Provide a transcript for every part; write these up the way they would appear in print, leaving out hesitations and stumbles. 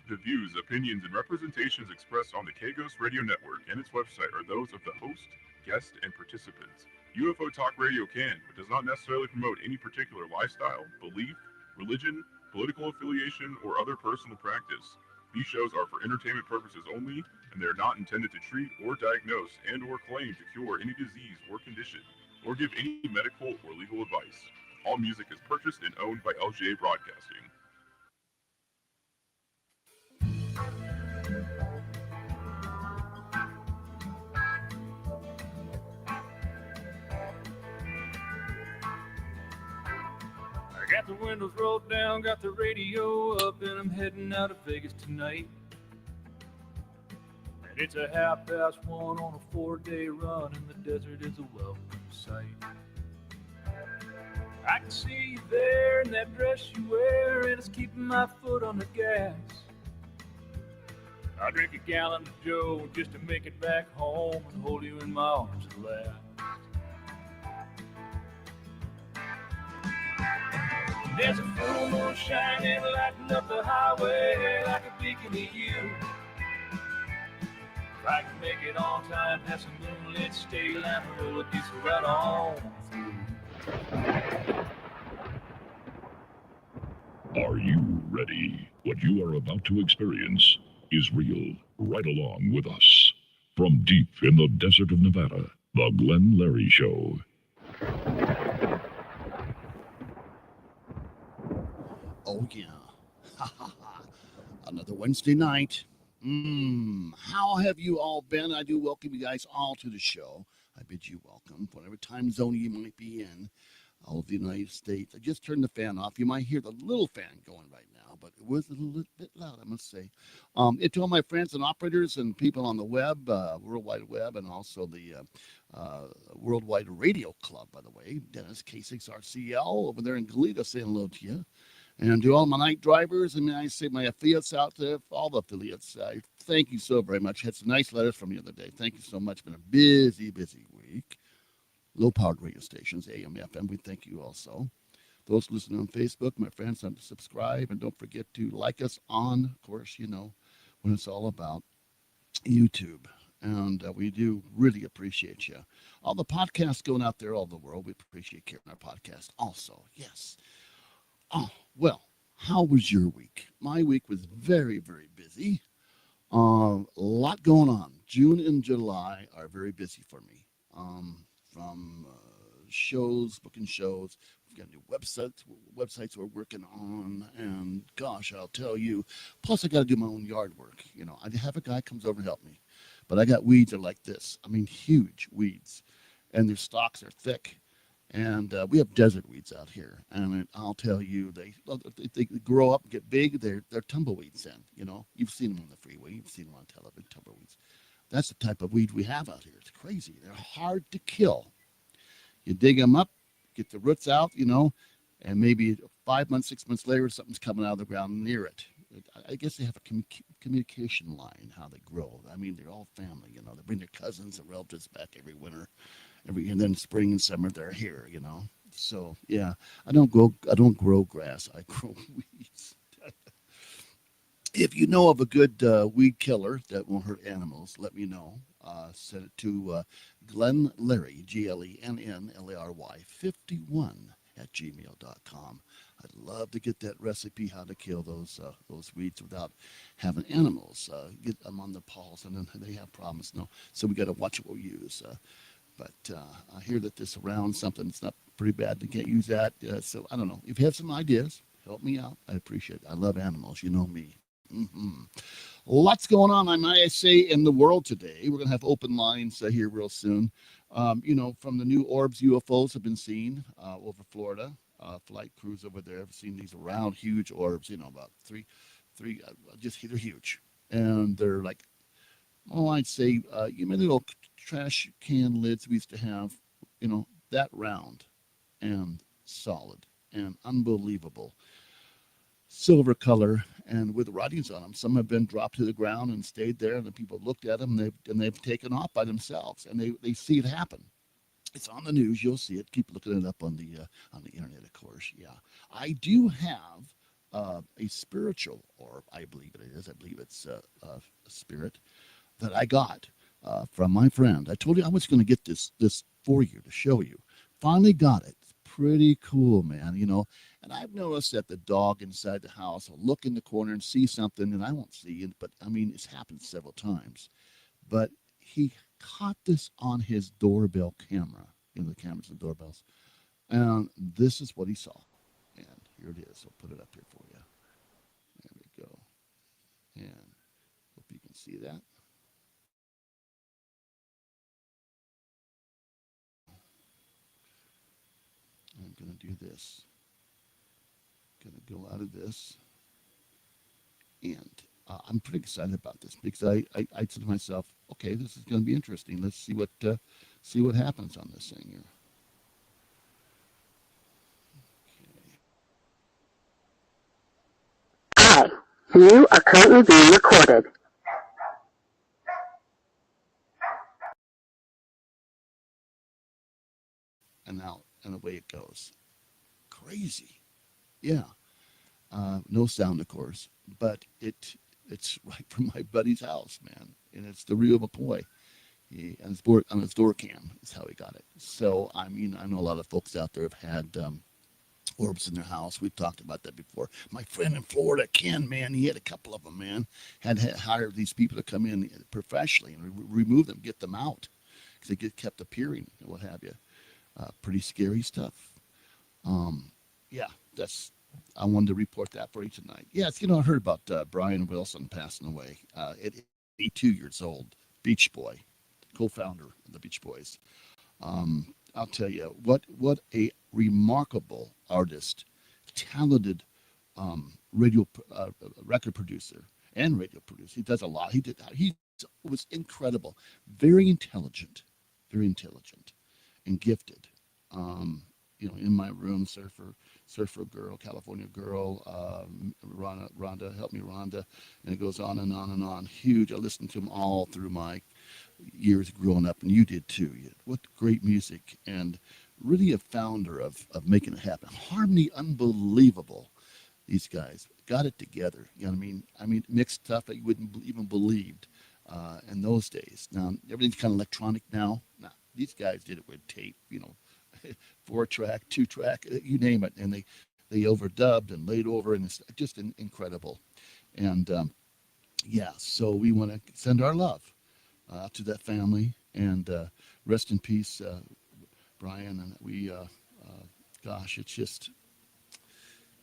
The views, opinions, and representations expressed on the Kagos Radio Network and its website are those of the host, guest, and participants. UFO Talk Radio can, but does not necessarily promote any particular lifestyle, belief, religion, political affiliation, or other personal practice. These shows are for entertainment purposes only, and they are not intended to treat or diagnose and/or claim to cure any disease or condition, or give any medical or legal advice. All music is purchased and owned by LGA Broadcasting. I got the windows rolled down, got the radio up, and I'm heading out of Vegas tonight. And it's a 1:30 on a 4-day run, and the desert is a welcome sight. I can see you there in that dress you wear, and it's keeping my foot on the gas. I drink a gallon of Joe just to make it back home and hold you in my arms at last. There's a full moon shining, lighting up the highway like a beacon to you. If I can make it on time, have some moonlit stay line, roll a diesel right on through. Are you ready? What you are about to experience is real. Right along with us. From deep in the desert of Nevada, The Glenn Larry Show. Oh, yeah. Another Wednesday night. How have you all been? I do welcome you guys all to the show. I bid you welcome, whatever time zone you might be in, all of the United States. I just turned the fan off. You might hear the little fan going right now, but it was a little bit loud, I must say. To all my friends and operators and people on the web, World Wide Web, and also the Worldwide Radio Club, by the way, Dennis K6RCL over there in Goleta, saying hello to you. And to all my night drivers, and I say my affiliates out there, all the affiliates, thank you so very much. Had some nice letters from the other day. Thank you so much. Been a busy, busy week. Low-powered radio stations, AM, FM, we thank you also. Those listening on Facebook, my friends, time to subscribe. And don't forget to like us on, of course, you know, when it's all about YouTube. And we do really appreciate you. All the podcasts going out there all over the world, we appreciate carrying our podcast also. Yes. Oh, well, how was your week? My week was very, very busy. A lot going on. June and July are very busy for me. From shows, booking shows. We've got new websites we're working on. And gosh, I'll tell you, plus I got to do my own yard work. You know, I have a guy comes over and help me. But I got weeds that are like this. I mean, huge weeds. And their stalks are thick. And we have desert weeds out here, and I'll tell you, they grow up and get big. They're tumbleweeds. Then you know you've seen them on the freeway, you've seen them on television. Tumbleweeds. That's the type of weed we have out here. It's crazy. They're hard to kill. You dig them up, get the roots out, you know, and maybe 5 months, 6 months later, something's coming out of the ground near it. I guess they have a communication line how they grow. I mean, they're all family. You know, they bring their cousins and relatives back every winter. And then spring and summer they're here, you know. So yeah, I don't grow grass. I grow weeds. If you know of a good weed killer that won't hurt animals, let me know. Send it to Glenn Larry, GLENNLARY 51 at gmail.com. I'd love to get that recipe how to kill those weeds without having animals get them on the paws, and then they have problems. No, so we got to watch what we use. But I hear that this around something that's not pretty bad. They can't use that. So I don't know. If you have some ideas, help me out. I appreciate it. I love animals. You know me. Lots going on, I might say, in the world today. We're going to have open lines here real soon. You know, from the new orbs UFOs have been seen over Florida. Flight crews over there have seen these round, huge orbs, you know, about three, just they're huge. And they're like, oh, I'd say, you know, the little trash can lids we used to have, you know, that round and solid and unbelievable. Silver color and with writings on them. Some have been dropped to the ground and stayed there, and the people looked at them and they've taken off by themselves, and they see it happen. It's on the news. You'll see it. Keep looking it up on the internet, of course. Yeah, I do have a spiritual orb. I believe it is. I believe it's a spirit that I got from my friend. I told you I was going to get this for you to show you. Finally got it. It's pretty cool, man. And I've noticed that the dog inside the house will look in the corner and see something, and I won't see it. But I mean, it's happened several times. But he caught this on his doorbell camera. The cameras and doorbells, and this is what he saw. And here it is. I'll put it up here for you. There we go. And hope you can see that. I'm going to do this. Going to go out of this. And I'm pretty excited about this because I said to myself, okay, this is going to be interesting. Let's see what happens on this thing here. Hi, you are currently being recorded. And away it goes. Crazy. Yeah. No sound, of course, but it's right from my buddy's house, man. And it's the real McCoy. On his door cam is how he got it. So, I mean, I know a lot of folks out there have had orbs in their house. We've talked about that before. My friend in Florida, Ken, man, he had a couple of them, man. Had hired these people to come in professionally and remove them, get them out because they kept appearing and what have you. Pretty scary stuff. Yeah, I wanted to report that for you tonight. Yes, I heard about Brian Wilson passing away at 82 years old. Beach Boy, co-founder of the Beach Boys. I'll tell you, what a remarkable artist, talented record producer and radio producer. He does a lot. He was incredible, very intelligent, and gifted. In my room, surfer girl, California girl, Rhonda, help me, Rhonda, and it goes on and on and on. Huge. I listened to them all through my years growing up, and you did too. What great music, and really a founder of making it happen. Harmony, unbelievable. These guys got it together. You know what I mean? I mean, mixed stuff that you wouldn't even believed in those days. Now everything's kind of electronic now. Nah, these guys did it with tape. 4-track, 2-track, you name it, and they overdubbed and laid over, and it's just incredible. And so we want to send our love to that family, and rest in peace, Brian. And we, it's just,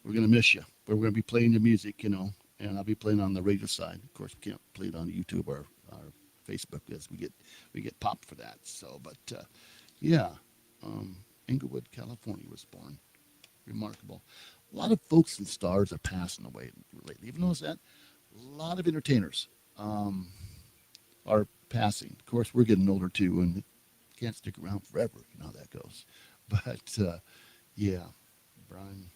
we're gonna miss you. But we're gonna be playing your music, and I'll be playing on the radio side. Of course, we can't play it on YouTube or Facebook because we get popped for that. So, but Inglewood, California was born. Remarkable. A lot of folks and stars are passing away lately. You've noticed that? A lot of entertainers are passing. Of course, we're getting older too, and can't stick around forever. You know how that goes. But Brian.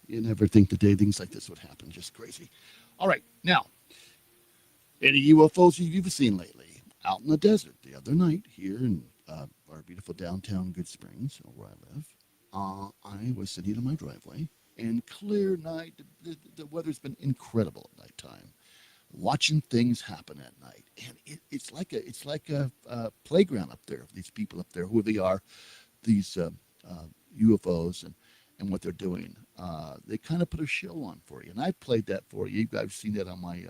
You never think today things like this would happen. Just crazy. All right, now, any UFOs you've seen lately? Out in the desert the other night here in our beautiful downtown Good Springs, where I live. I was sitting in my driveway, and clear night. The weather's been incredible at nighttime. Watching things happen at night, and it's like a playground up there. These people up there, who they are, these UFOs and what they're doing. They kind of put a show on for you, and I played that for you. You guys have seen that on my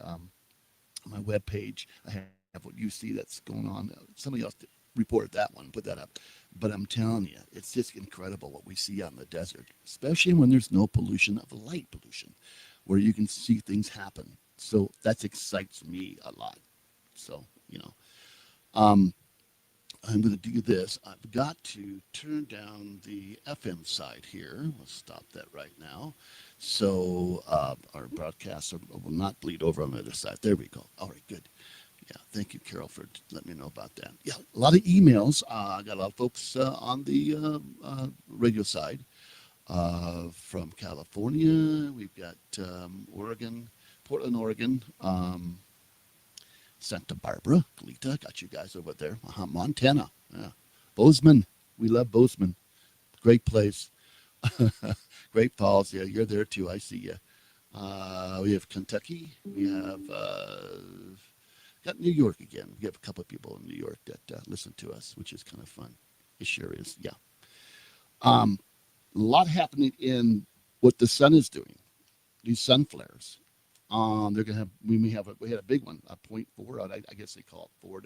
webpage. I have what you see that's going on. Somebody else reported that one, put that up. But I'm telling you, it's just incredible what we see out in the desert, especially when there's no pollution of light pollution, where you can see things happen. So that excites me a lot. So, I'm going to do this. I've got to turn down the FM side here. We'll stop that right now. So our broadcasts will not bleed over on the other side. There we go. All right, good. Yeah, thank you, Carol, for letting me know about that. Yeah, a lot of emails. I got a lot of folks on the radio side from California. We've got Oregon, Portland, Oregon, Santa Barbara, Colita, got you guys over there. Montana, yeah. Bozeman, we love Bozeman. Great place. Great Falls, yeah, you're there too. I see you. We have Kentucky. We have got New York again. We have a couple of people in New York that listen to us, which is kind of fun. It sure is. Yeah. A lot happening in what the sun is doing. These sun flares. They're gonna have. We had a big one, a 0.4 out. I guess they call it four.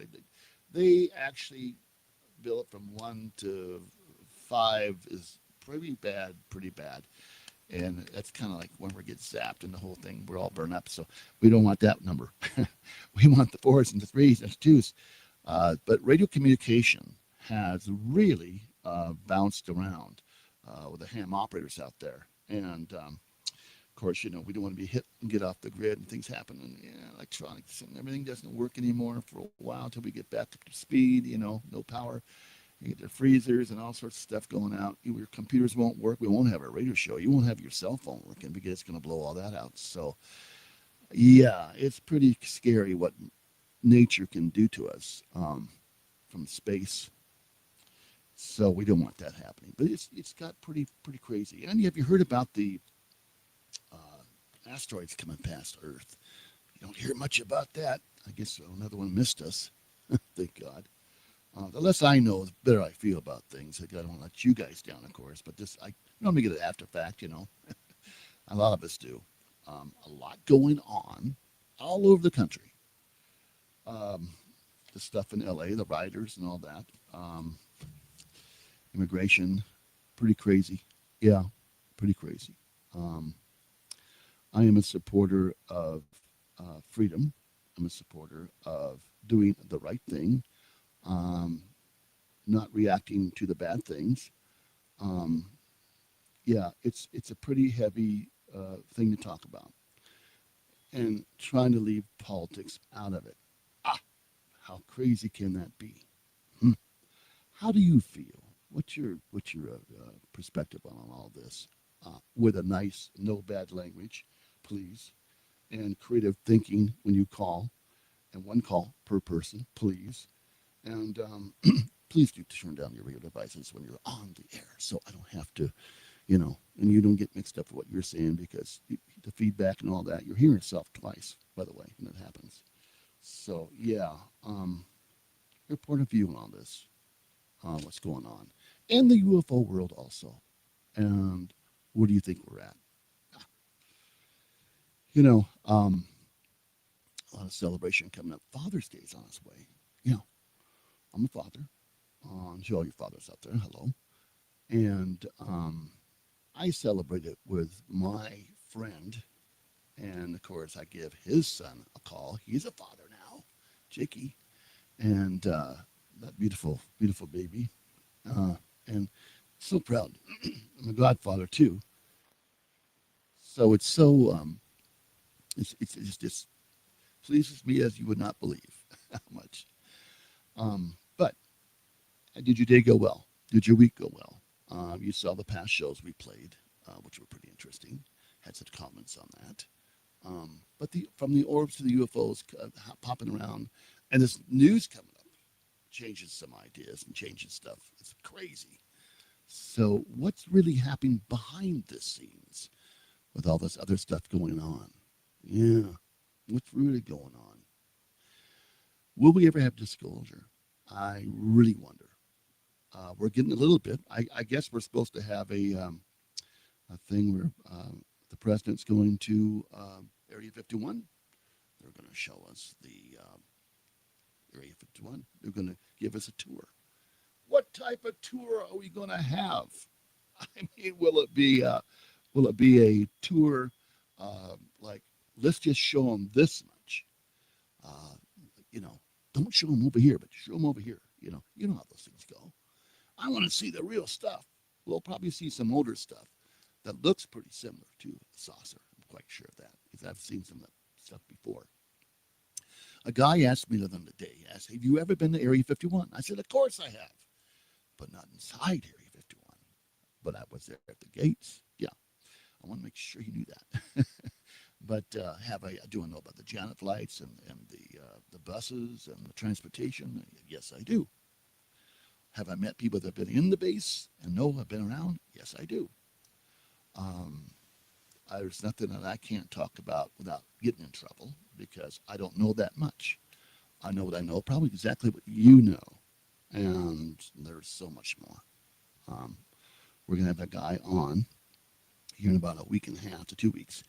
They actually build it from 1 to 5 is pretty bad. And that's kind of like when we get zapped and the whole thing, we're all burned up. So we don't want that number. We want the 4s and the 3s and the 2s. But radio communication has really bounced around with the ham operators out there. And of course, we don't want to be hit and get off the grid and things happen. And electronics and everything doesn't work anymore for a while until we get back up to speed, no power. You get the freezers and all sorts of stuff going out. Your computers won't work. We won't have a radio show. You won't have your cell phone working because it's going to blow all that out. So, yeah, it's pretty scary what nature can do to us from space. So we don't want that happening. But it's got pretty crazy. And have you heard about the asteroids coming past Earth? You don't hear much about that. I guess another one missed us. Thank God. The less I know, the better I feel about things. I don't want to let you guys down, of course, but I normally get it after fact, A lot of us do. A lot going on all over the country. The stuff in LA, the rioters and all that. Immigration, pretty crazy. Yeah, pretty crazy. I am a supporter of freedom. I'm a supporter of doing the right thing. Not reacting to the bad things. Yeah, it's a pretty heavy thing to talk about, and trying to leave politics out of it. How crazy can that be? How do you feel? What's your perspective on all this? With a nice, no bad language, please, and creative thinking when you call, and one call per person, please. And please do turn down your radio devices when you're on the air so I don't have to, and you don't get mixed up with what you're saying because the feedback and all that, you're hearing yourself twice, by the way, when it happens. So, yeah, your point of view on all this, what's going on. And the UFO world also. And where do you think we're at? A lot of celebration coming up. Father's Day is on its way. I'm a father. To all your fathers out there, hello. And I celebrate it with my friend. And of course, I give his son a call. He's a father now, Jakey. And that beautiful, beautiful baby. And so proud. I'm a godfather too. So it's so, it's just pleases me as you would not believe how much. But did your day go well? Did your week go well? You saw the past shows we played, which were pretty interesting. Had some comments on that. But from the orbs to the UFOs popping around, and this news coming up changes some ideas and changes stuff. It's crazy. So what's really happening behind the scenes with all this other stuff going on? Yeah, what's really going on? Will we ever have disclosure? I really wonder. We're getting a little bit. I guess we're supposed to have a thing where the president's going to Area 51. They're going to show us the Area 51. They're going to give us a tour. What type of tour are we going to have? I mean, will it be a tour like, let's just show them this much? Don't show them over here, but show them over here. You know how those things go. I want to see the real stuff. We'll probably see some older stuff that looks pretty similar to a saucer. I'm quite sure of that because I've seen some of that stuff before. A guy asked me the other day, have you ever been to Area 51? I said, of course I have, but not inside Area 51. But I was there at the gates. Yeah, I want to make sure he knew that. But do I know about the Janet flights and the buses and the transportation? Yes, I do. Have I met people that have been in the base and know have been around? Yes, I do. Um, there's nothing that I can't talk about without getting in trouble because I don't know that much. I know what I know, probably exactly what you know, and there's so much more. Um, we're gonna have a guy on here in about a week and a half to 2 weeks,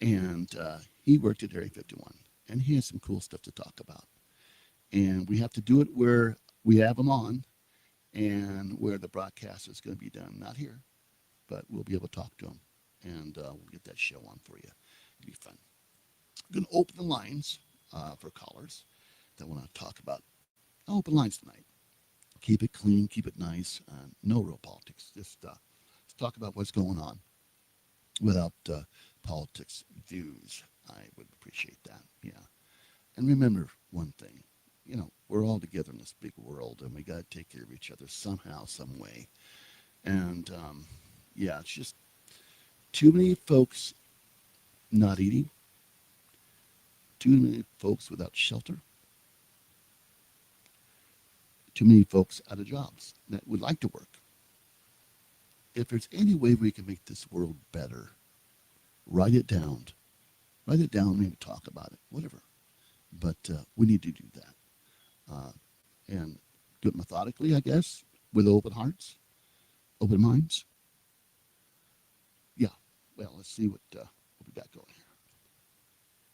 and he worked at Area 51, and he has some cool stuff to talk about. And we have to do it where we have him on, and where the broadcast is going to be done, not here, but we'll be able to talk to him, and we'll get that show on for you. It'll be fun. I'm going to open the lines for callers that want to talk about. I'll open lines tonight. Keep it clean, keep it nice. No real politics. Just let's talk about what's going on without politics views. I would appreciate that. Yeah. And remember one thing. You know, we're all together in this big world, and we got to take care of each other somehow, some way. And yeah, it's just too many folks not eating, too many folks without shelter, too many folks out of jobs that would like to work. If there's any way we can make this world better, write it down. Write it down, maybe talk about it, whatever. But we need to do that. And do it methodically, I guess, with open hearts, open minds. Yeah, well, let's see what we got going here.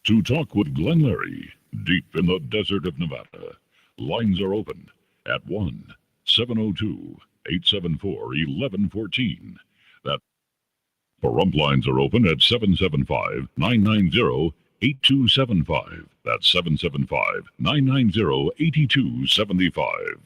To talk with Glenn Larry, deep in the desert of Nevada, lines are open at 1-702-874-1114. That Pahrump lines are open at 775-990-8275. That's 775-990-8275.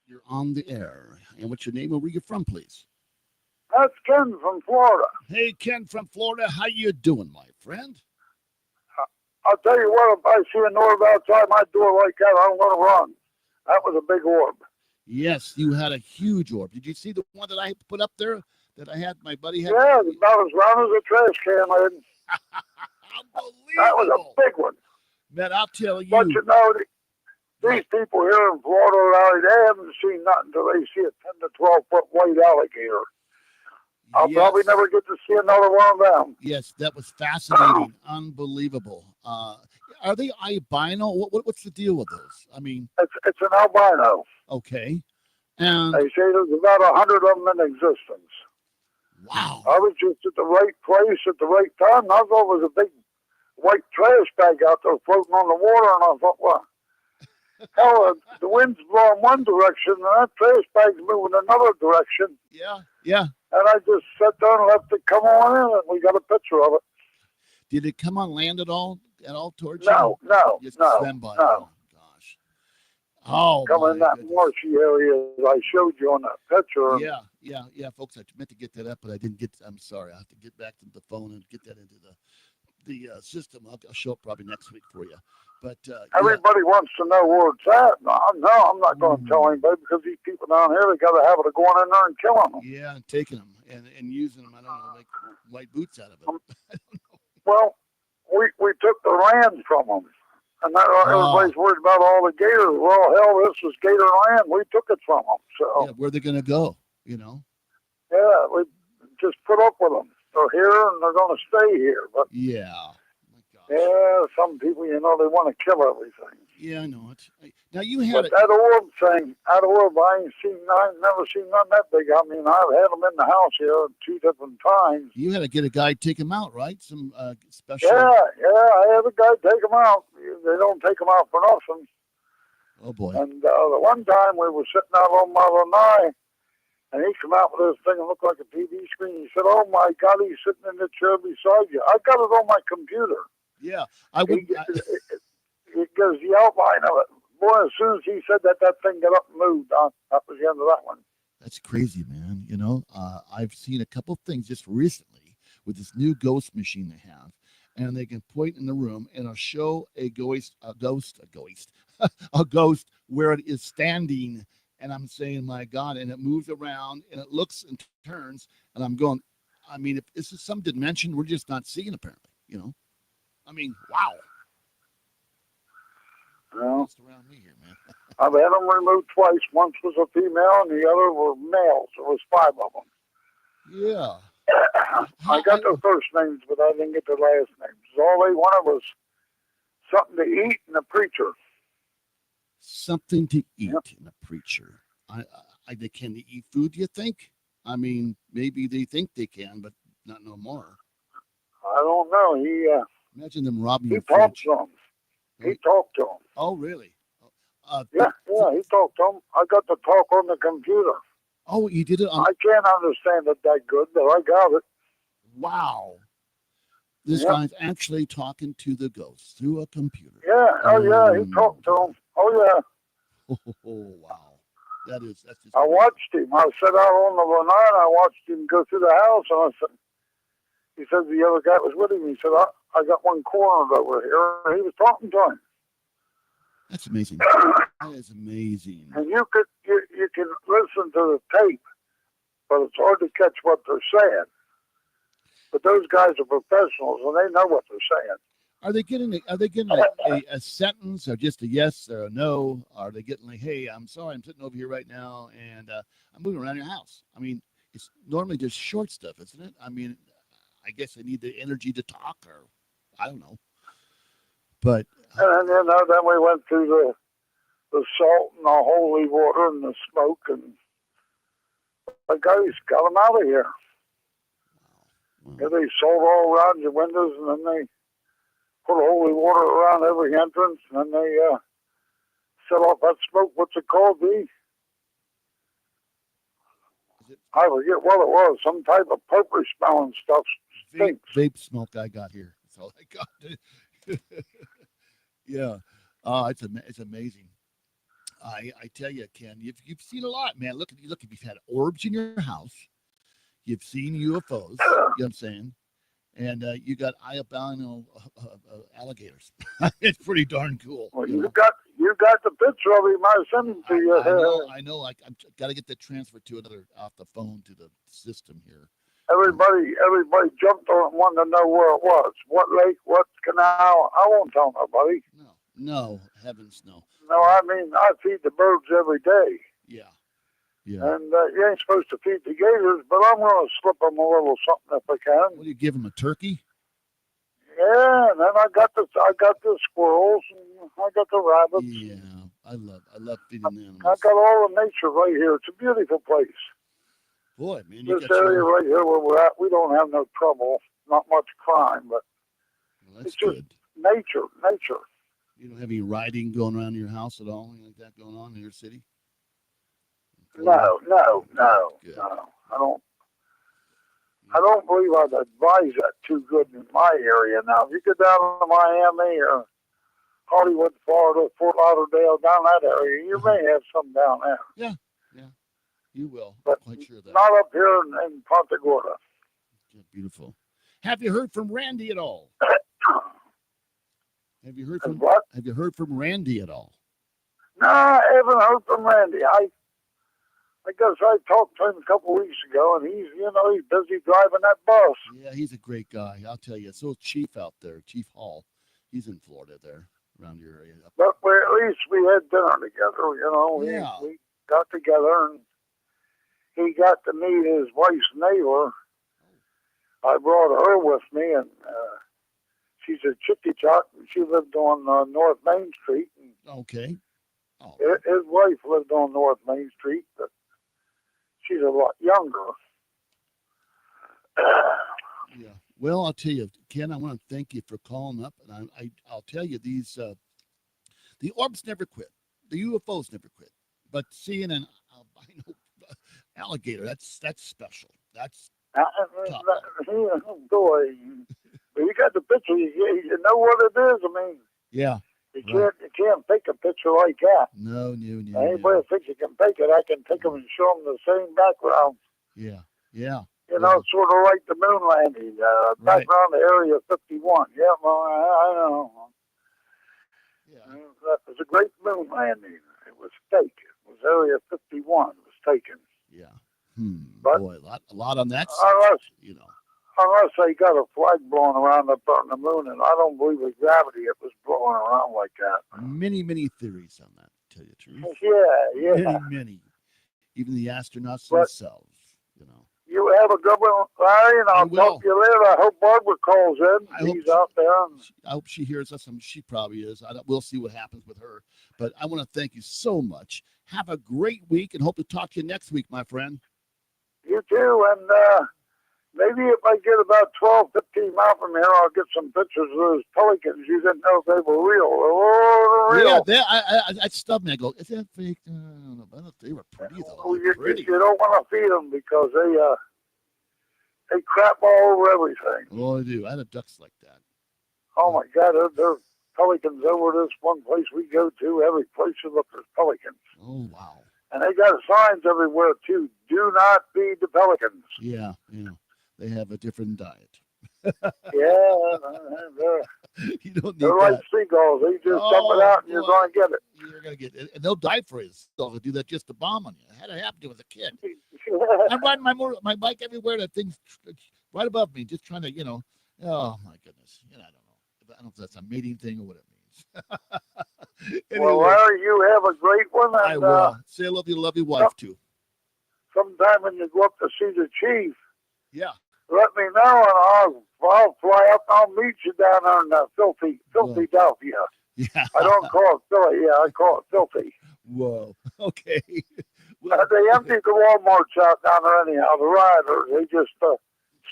You're on the air. And what's your name and where you from, please? That's Ken from Florida. Hey, Ken from Florida. How you doing, my friend? I'll tell you what, if I see an orb outside my door like that, I'm going to run. That was a big orb. Yes, you had a huge orb. Did you see the one that I put up there that I had, my buddy had? Yeah, it's about as round as a trash can, lid. Unbelievable. That was a big one. Man, I'll tell you. But you know, these people here in Florida, they haven't seen nothing until they see a 10 to 12 foot white alligator. I'll probably never get to see another one of them. Yes, that was fascinating. Unbelievable. Are they albino? What's the deal with those? I mean, it's an albino. Okay. And they say there's about 100 of them in existence. Wow. I was just at the right place at the right time. I thought it was a big white trash bag out there floating on the water, and I thought, well, hell, the wind's blowing one direction, and that trash bag's moving another direction. Yeah, yeah. And I just sat down and let it come on in, and we got a picture of it. Did it come on land at all towards you? No. Swim by. Oh, gosh. Oh, come in that marshy area I showed you on that picture. Yeah, folks. I meant to get that up, but I didn't get. I'm sorry. I have to get back to the phone and get that into the system. I'll show up probably next week for you. But everybody wants to know where it's at. No, I'm not going to tell anybody because these people down here, they got a habit of going in there and killing them. Yeah, and taking them and using them. I don't know, like white boots out of them. I don't know. Well, we took the land from them, and everybody's worried about all the gators. Well, hell, this is gator land. We took it from them. So where they're going to go? You know. Yeah, we just put up with them. They're here and they're going to stay here. But yeah. Yeah, some people, they want to kill everything. Yeah, I know it. Now you had But it. that orb thing, I ain't never seen none that big. I mean, I've had them in the house here 2 different times. You had to get a guy to take him out, right? Some special. Yeah, I had a guy take them out. They don't take them out for nothing. Oh boy. And the one time we were sitting out on my lanai, and he come out with this thing that looked like a TV screen. He said, "Oh my God, he's sitting in the chair beside you." I got it on my computer. Yeah, I would. It gives the outline of it. Boy, as soon as he said that, that thing got up and moved. That was the end of that one. That's crazy, man. You know, I've seen a couple things just recently with this new ghost machine they have, and they can point in the room and it'll show a ghost where it is standing. And I'm saying, my God, and it moves around and it looks and turns, and I'm going, I mean, if this is some dimension we're just not seeing, apparently, you know. I mean, wow. Well, Around me here, man. I've had them removed twice. Once was a female, and the other were males. There was 5 of them. Yeah. I got their first names, but I didn't get their last names. All they wanted was something to eat and a preacher. Something to eat Yep. and a preacher. They can eat food, do you think? I mean, maybe they think they can, but not no more. I don't know. Imagine them robbing He your talked fridge. to them. He talked to them. Oh, really? Yeah, he talked to them. I got to talk on the computer. Oh, you did it on. I can't understand it that good, but I got it. Wow. This Yep. guy's actually talking to the ghost through a computer. Yeah, he talked to them. Oh, yeah. Oh, wow. That's just. I watched him. I sat out on the lanai and I watched him go through the house, and he said the other guy was with him. He said, I got one cornered over here, and he was talking to him. That's amazing. That is amazing. And you can listen to the tape, but it's hard to catch what they're saying. But those guys are professionals, and they know what they're saying. Are they getting a sentence or just a yes or a no? Are they getting like, hey, I'm sorry, I'm sitting over here right now and I'm moving around your house? I mean, it's normally just short stuff, isn't it? I mean, I guess they need the energy to talk, or I don't know. But And then we went through the salt and the holy water and the smoke, and the guys got them out of here. wow. Yeah, they salt all around your windows, and then they put holy water around every entrance, and then they set off that smoke. What's it called, B? I forget what it was. Some type of purple smelling stuff. Vape smoke I got here. That's all I got. Yeah. It's amazing. I tell you, Ken, you've seen a lot, man. Look, if you've had orbs in your house, you've seen UFOs. You know what I'm saying? And you got albino alligators. It's pretty darn cool. Well, you got the picture of him. I sent him to you. I know. I'm got to get that transferred to another off the phone to the system here. Everybody jumped on it and wanted to know where it was. What lake, what canal. I won't tell nobody. No, heavens no. No, I mean, I feed the birds every day. Yeah. And you ain't supposed to feed the gators, but I'm going to slip them a little something if I can. What do you give them, a turkey? Yeah, and then I got the squirrels and I got the rabbits. Yeah, I love feeding them. I got all the nature right here. It's a beautiful place. Boy, man, you This got area right here where we're at, we don't have no trouble, not much crime, but that's it's just good. nature. You don't have any riding going around your house at all, anything like that going on in your city? No. Good. I don't believe I'd advise that too good in my area. Now, if you go down to Miami or Hollywood, Florida, Fort Lauderdale, down that area, you may have some down there. Yeah, you will. But I'm quite sure of that. not up here in Punta Gorda. Yeah, beautiful. Have you heard from Randy at all? Have you heard from What? Have you heard from Randy at all? No, I haven't heard from Randy. I guess I talked to him a couple weeks ago, and he's busy driving that bus. Yeah, he's a great guy. I'll tell you. So is Chief out there, Chief Hall. He's in Florida there, around your area. But at least we had dinner together. Yeah. We got together, and he got to meet his wife's neighbor. I brought her with me, and she's a Chickachuck, and she lived on North Main Street. And Okay. Oh, His wife lived on North Main Street, but she's a lot younger. yeah. Well, I'll tell you, Ken, I want to thank you for calling up, and I'll tell you these. The orbs never quit. The UFOs never quit. But seeing an albino alligator, that's special. That's top. Boy, you got the picture. You know what it is. I mean, Yeah. you can't take a picture like that. No. Anybody thinks you can take it, I can take them and show them the same background. Yeah. You know, sort of like the moon landing, background to Area 51. Yeah, well, I know. Yeah. That was a great moon landing. It was fake. It was Area 51. It was taken. Yeah. But boy, a lot on that. Unless they got a flag blowing around up on the moon, and I don't believe with gravity it was blowing around like that. Many theories on that, to tell you the truth. Yeah. Many. Even the astronauts themselves, you know. You have a good one, Larry, and I'll talk to you later. I hope Barbara calls in. He's out there. I hope she hears us. She probably is. We'll see what happens with her. But I want to thank you so much. Have a great week, and hope to talk to you next week, my friend. You too, and maybe if I get about 12, 15 miles from here, I'll get some pictures of those pelicans. You didn't know if they were real. Yeah, I stubbed me. I go, is that fake? I don't know. But they were pretty, though. You don't want to feed them because they crap all over everything. Oh, I do. I had ducks like that. Oh, my God. There's pelicans over this one place we go to. Every place you look, there's pelicans. Oh, wow. And they got signs everywhere, too. Do not feed the pelicans. Yeah. They have a different diet. Yeah, you don't need they're like seagulls. They just dump it out and you're going to get it. You're going to get it. And they'll die for you. They'll do that just to bomb on you. I had it happen to me as a kid. I'm riding my bike everywhere. That thing's right above me, just trying to, oh, my goodness. I don't know. I don't know if that's a mating thing or what it means. Anyway, well, Larry, you have a great one. And, I will. Say I love you. Love your wife, too. Sometime when you go up to see the chief, yeah, let me know, and I'll fly up. I'll meet you down there in Philadelphia. Yeah. I don't call it Philly. Yeah, I call it Filthy. Whoa. Okay. Well, they emptied the Walmarts out down there anyhow. The rioters, they just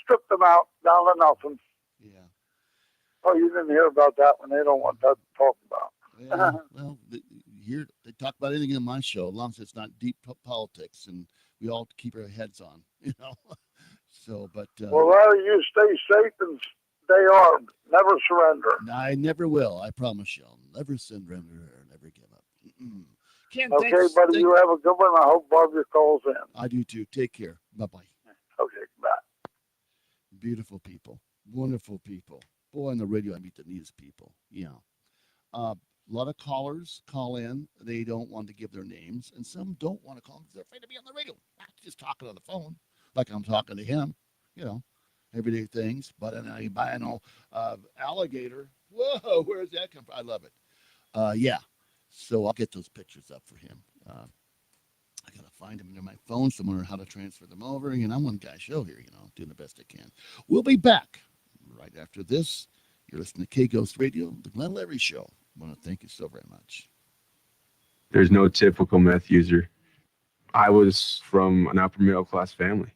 stripped them out down to nothing. Yeah. Oh, you didn't hear about that one. They don't want that to talk about. Yeah, well, here they talk about anything in my show, as long as it's not deep politics, and we all keep our heads on, So, but well, Larry, you stay safe and stay armed. Never surrender. I never will. I promise you. I'll never surrender or never give up. Ken, okay, thanks. buddy. You have a good one. I hope Barbara calls in. I do too. Take care. Bye-bye. Okay, bye. Beautiful people. Wonderful people. Boy, on the radio, I meet the neatest people. Yeah. A lot of callers call in. They don't want to give their names, and some don't want to call them because they're afraid to be on the radio. Not just talking on the phone like I'm talking to him, everyday things. But an albino alligator. Whoa, where's that come from? I love it. Yeah. So I'll get those pictures up for him. I got to find them in my phone, so I'm wondering how to transfer them over. I'm one guy show here, doing the best I can. We'll be back right after this. You're listening to K-Ghost Radio, the Glenn Larry Show. I want to thank you so very much. There's no typical meth user. I was from an upper middle class family.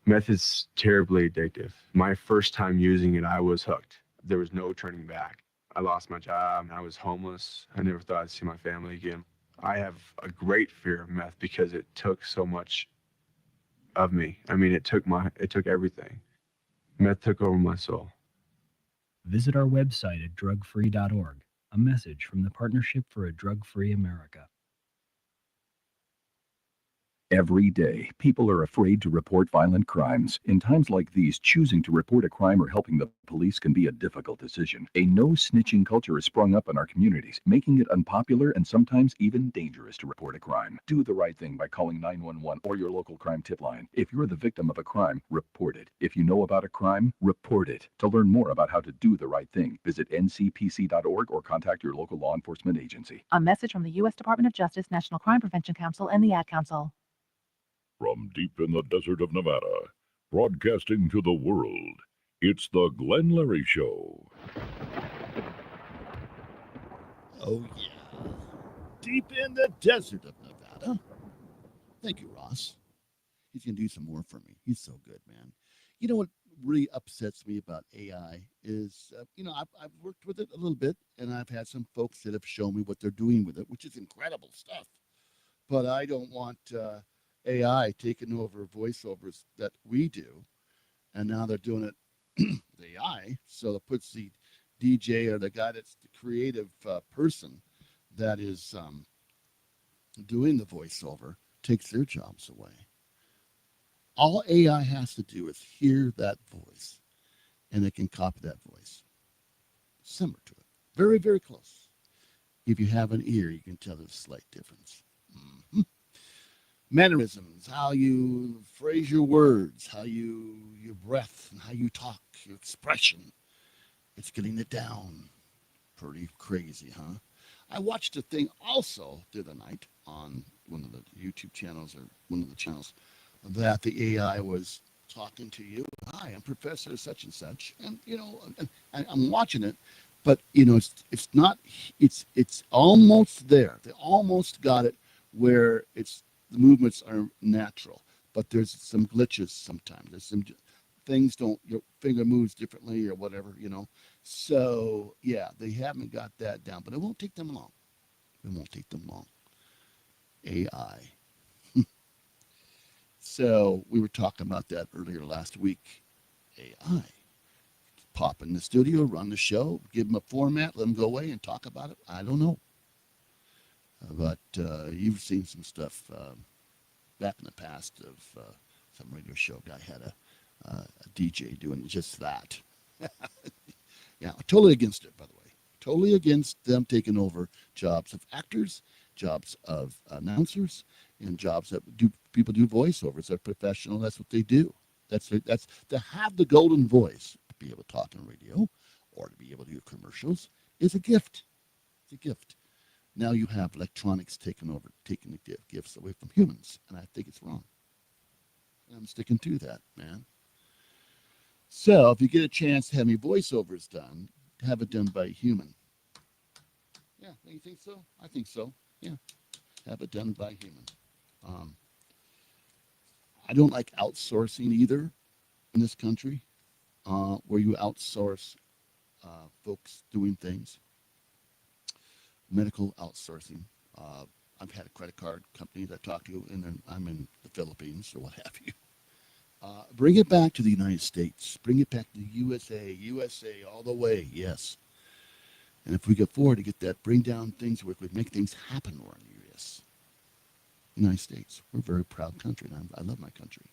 Meth is terribly addictive. My first time using it, I was hooked. There was no turning back. I lost my job. I was homeless. I never thought I'd see my family again. I have a great fear of meth because it took so much of me. I mean, it took everything. Meth took over my soul. Visit our website at drugfree.org. A message from the Partnership for a Drug-Free America. Every day, people are afraid to report violent crimes. In times like these, choosing to report a crime or helping the police can be a difficult decision. A no-snitching culture has sprung up in our communities, making it unpopular and sometimes even dangerous to report a crime. Do the right thing by calling 911 or your local crime tip line. If you're the victim of a crime, report it. If you know about a crime, report it. To learn more about how to do the right thing, visit ncpc.org or contact your local law enforcement agency. A message from the U.S. Department of Justice, National Crime Prevention Council, and the Ad Council. From deep in the desert of Nevada, broadcasting to the world, it's the Glenn Larry Show. Oh, yeah. deep in the desert of Nevada. Thank you, Ross. He's going to do some more for me. He's so good, man. You know what really upsets me about AI is, I've worked with it a little bit, and I've had some folks that have shown me what they're doing with it, which is incredible stuff. But I don't want AI taking over voiceovers that we do, and now they're doing it with AI, so it puts the DJ or the guy that's the creative person that is doing the voiceover takes their jobs away. All AI has to do is hear that voice, and it can copy that voice. Similar to it. Very, very close. If you have an ear, you can tell there's a slight difference. Mm-hmm. Mannerisms, how you phrase your words, how your breath, and how you talk, your expression. It's getting it down. Pretty crazy, huh? I watched a thing also the other night on one of the YouTube channels or one of the channels that the AI was talking to you. Hi, I'm Professor such and such, and I'm watching it, but it's not. It's almost there. They almost got it where the movements are natural, but there's some glitches sometimes. There's some things your finger moves differently or whatever, So yeah, they haven't got that down, but it won't take them long. It won't take them long. AI. So we were talking about that earlier last week. AI. Pop in the studio, run the show, give them a format, let them go away and talk about it. I don't know. But you've seen some stuff back in the past of some radio show guy had a DJ doing just that. Yeah, totally against it, by the way. Totally against them taking over jobs of actors, jobs of announcers, and jobs that people do voiceovers. They're professional. That's what they do. That's to have the golden voice, to be able to talk on radio or to be able to do commercials is a gift. It's a gift. Now you have electronics taking the gifts away from humans, and I think it's wrong. And I'm sticking to that, man. So if you get a chance to have your voiceovers done, have it done by a human. Yeah, you think so? I think so. Yeah, have it done by a human. I don't like outsourcing either in this country, where you outsource folks doing things. Medical outsourcing. I've had a credit card company that I talk to, and then I'm in the Philippines or what have you. Bring it back to the United States. Bring it back to the USA all the way, yes. And if we get forward to get that, bring down things where we could make things happen more in the U.S. United States. We're a very proud country, and I love my country.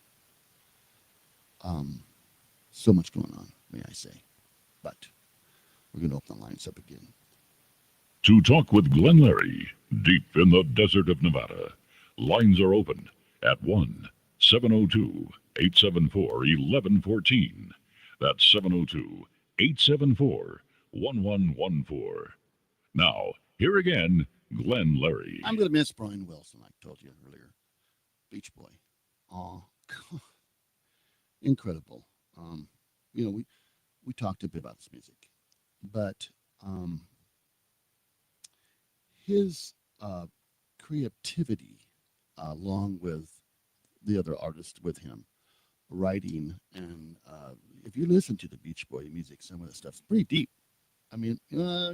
So much going on, may I say. But we're going to open the lines up again. To talk with Glenn Larry, deep in the desert of Nevada, lines are open at 1-702-874-1114. That's 702-874-1114. Now, here again, Glenn Larry. I'm going to miss Brian Wilson, I told you earlier. Beach Boy. Oh, incredible. We talked a bit about his music, but his creativity, along with the other artists with him, writing, and if you listen to the Beach Boy music, some of the stuff's pretty deep. I mean,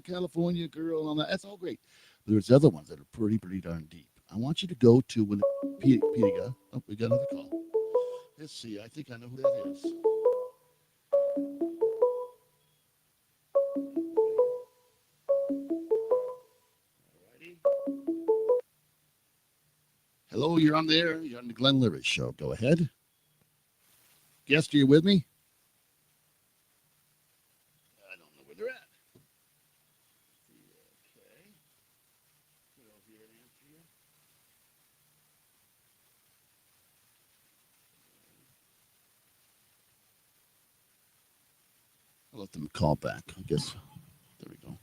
California Girl and all that, that's all great. But there's other ones that are pretty darn deep. I want you to go to Wikipedia. Oh, we got another call. Let's see. I think I know who that is. Alrighty. Hello, you're on there. You're on the Glenn Larry Show. Go ahead. Guest, are you with me? I don't know where they're at. Okay. Get over here and answer you. I'll let them call back. I guess. There we go.